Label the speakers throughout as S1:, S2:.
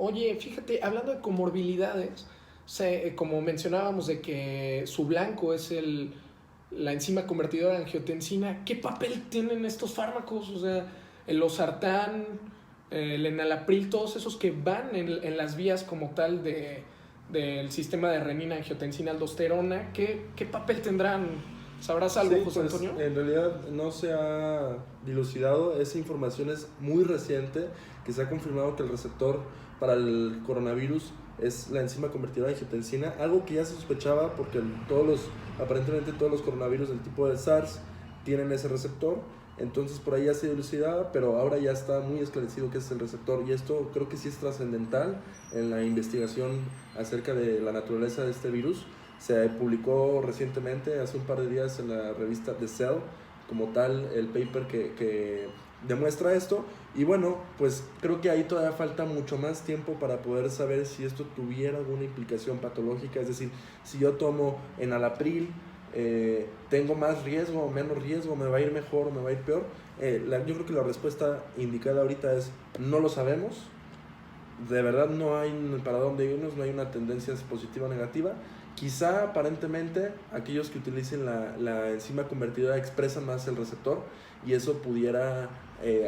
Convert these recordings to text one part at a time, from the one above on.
S1: Oye, fíjate, hablando de comorbilidades, como mencionábamos de que su blanco es la enzima convertidora de angiotensina, ¿qué papel tienen estos fármacos? O sea, el losartán, el enalapril, todos esos que van en las vías como tal del sistema de renina, angiotensina, aldosterona, ¿qué papel tendrán? ¿Sabrás algo,
S2: Sí,
S1: José
S2: pues
S1: Antonio?
S2: en realidad no se ha dilucidado, esa información es muy reciente, que se ha confirmado que el receptor para el coronavirus es la enzima convertidora de angiotensina, algo que ya se sospechaba porque aparentemente todos los coronavirus del tipo de SARS tienen ese receptor, entonces por ahí ya se dilucidaba, pero ahora ya está muy esclarecido que es el receptor y esto creo que sí es trascendental en la investigación acerca de la naturaleza de este virus. Se publicó recientemente, hace un par de días, en la revista The Cell, como tal, el paper que demuestra esto. Y bueno, pues creo que ahí todavía falta mucho más tiempo para poder saber si esto tuviera alguna implicación patológica. Es decir, si yo tomo enalapril, ¿tengo más riesgo o menos riesgo? ¿Me va a ir mejor o me va a ir peor? Yo creo que la respuesta indicada ahorita es no lo sabemos. De verdad no hay para dónde irnos, no hay una tendencia positiva o negativa. Quizá aparentemente aquellos que utilicen la enzima convertidora expresan más el receptor y eso pudiera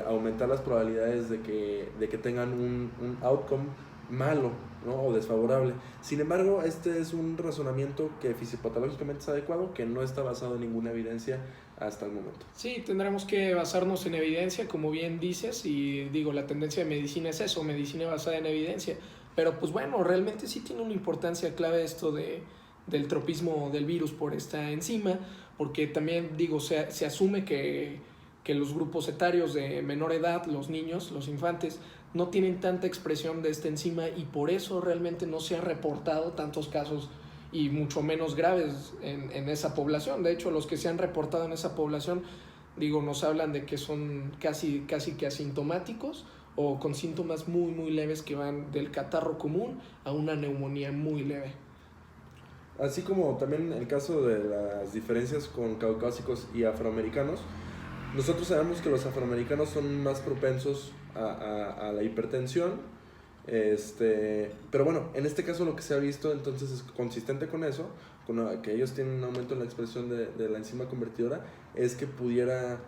S2: aumentar las probabilidades de que tengan un outcome malo, ¿no? O desfavorable. Sin embargo, este es un razonamiento que fisiopatológicamente es adecuado, que no está basado en ninguna evidencia hasta el momento.
S1: Sí, tendremos que basarnos en evidencia, como bien dices, y digo, la tendencia de medicina es eso, medicina basada en evidencia. Pero pues bueno, realmente sí tiene una importancia clave esto del tropismo del virus por esta enzima, porque también digo, se asume que los grupos etarios de menor edad, los niños, los infantes, no tienen tanta expresión de esta enzima y por eso realmente no se ha reportado tantos casos y mucho menos graves en esa población. De hecho, los que se han reportado en esa población, digo, nos hablan de que son casi que asintomáticos o con síntomas muy, muy leves que van del catarro común a una neumonía muy leve.
S2: Así como también el caso de las diferencias con caucásicos y afroamericanos, nosotros sabemos que los afroamericanos son más propensos a la hipertensión, pero bueno, en este caso lo que se ha visto entonces es consistente con eso, con que ellos tienen un aumento en la expresión de la enzima convertidora, es que pudiera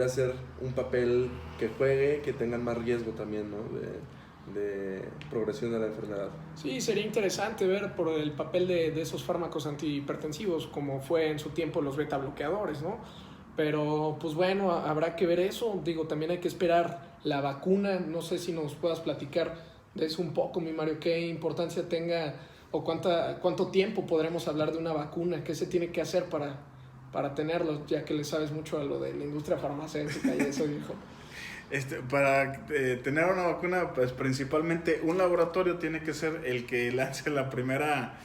S2: ser un papel que juegue, que tengan más riesgo también, ¿no? de progresión de la enfermedad.
S1: Sí, sería interesante ver por el papel de esos fármacos antihipertensivos, como fue en su tiempo los beta bloqueadores, ¿no? Pero pues bueno, habrá que ver eso. Digo, también hay que esperar la vacuna. No sé si nos puedas platicar de eso un poco, mi Mario, qué importancia tenga o cuánto tiempo podremos hablar de una vacuna, qué se tiene que hacer para tenerlo, ya que le sabes mucho a lo de la industria farmacéutica y eso, viejo.
S3: Para tener una vacuna, pues principalmente un laboratorio tiene que ser el que lance la primera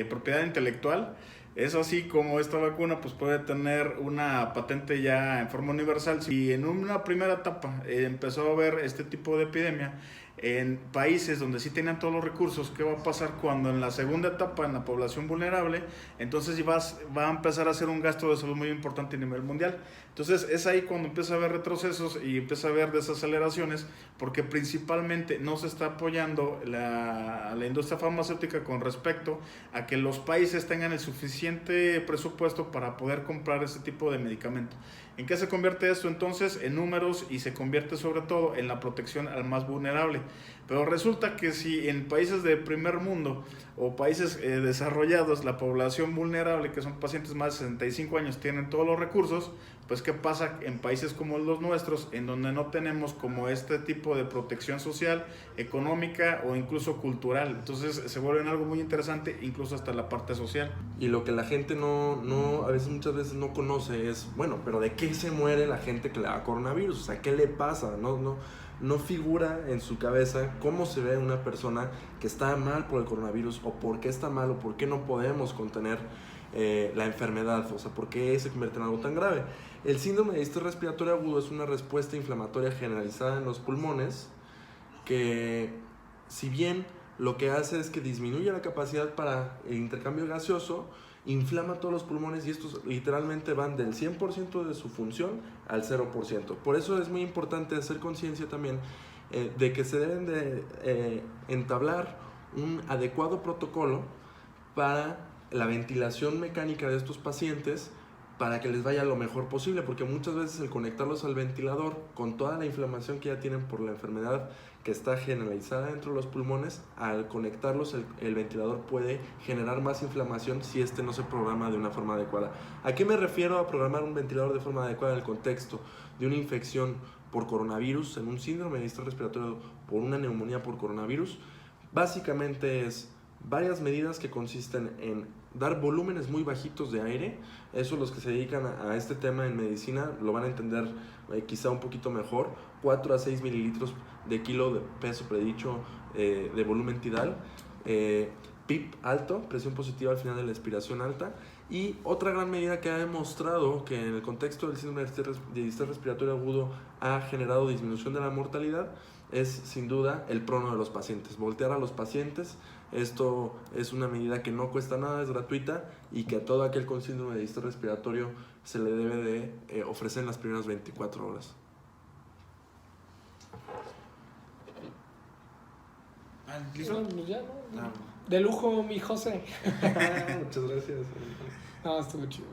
S3: propiedad intelectual. Es así como esta vacuna pues puede tener una patente ya en forma universal. Si en una primera etapa empezó a haber este tipo de epidemia en países donde sí tenían todos los recursos, ¿qué va a pasar cuando en la segunda etapa, en la población vulnerable, entonces va a empezar a hacer un gasto de salud muy importante a nivel mundial? Entonces es ahí cuando empieza a haber retrocesos y empieza a haber desaceleraciones, porque principalmente no se está apoyando la industria farmacéutica con respecto a que los países tengan el suficiente presupuesto para poder comprar este tipo de medicamento. ¿En qué se convierte esto entonces? En números, y se convierte sobre todo en la protección al más vulnerable. Pero resulta que si en países de primer mundo o países desarrollados, la población vulnerable, que son pacientes más de 65 años, tienen todos los recursos, pues ¿qué pasa en países como los nuestros, en donde no tenemos como este tipo de protección social, económica o incluso cultural? Entonces se vuelve algo muy interesante, incluso hasta la parte social.
S2: Y lo que la gente a veces, muchas veces no conoce es, bueno, pero ¿de qué se muere la gente que le da coronavirus? O sea, ¿qué le pasa? No figura en su cabeza cómo se ve una persona que está mal por el coronavirus, o por qué está mal, o por qué no podemos contener la enfermedad, o sea, por qué se convierte en algo tan grave. El síndrome de distrés respiratorio agudo es una respuesta inflamatoria generalizada en los pulmones que, si bien lo que hace es que disminuye la capacidad para el intercambio gaseoso, inflama todos los pulmones y estos literalmente van del 100% de su función al 0%. Por eso es muy importante hacer conciencia también de que se deben de entablar un adecuado protocolo para la ventilación mecánica de estos pacientes para que les vaya lo mejor posible, porque muchas veces el conectarlos al ventilador con toda la inflamación que ya tienen por la enfermedad que está generalizada dentro de los pulmones, al conectarlos el ventilador puede generar más inflamación si este no se programa de una forma adecuada. ¿A qué me refiero a programar un ventilador de forma adecuada en el contexto de una infección por coronavirus, en un síndrome de distrés respiratorio por una neumonía por coronavirus? Básicamente es varias medidas que consisten en dar volúmenes muy bajitos de aire. Eso los que se dedican a este tema en medicina lo van a entender quizá un poquito mejor. 4 a 6 mililitros de kilo de peso predicho de volumen tidal. PIP alto, presión positiva al final de la expiración alta. Y otra gran medida que ha demostrado que en el contexto del síndrome de distrés respiratorio agudo ha generado disminución de la mortalidad es sin duda el prono de los pacientes. Voltear a los pacientes. Esto es una medida que no cuesta nada, es gratuita y que a todo aquel con síndrome de distrés respiratorio se le debe de ofrecer en las primeras 24 horas.
S3: ¿Listo?
S1: Bueno, ya, ¿no?
S3: Ah.
S1: De lujo, mi José.
S2: Muchas gracias.
S1: No, estuvo chido.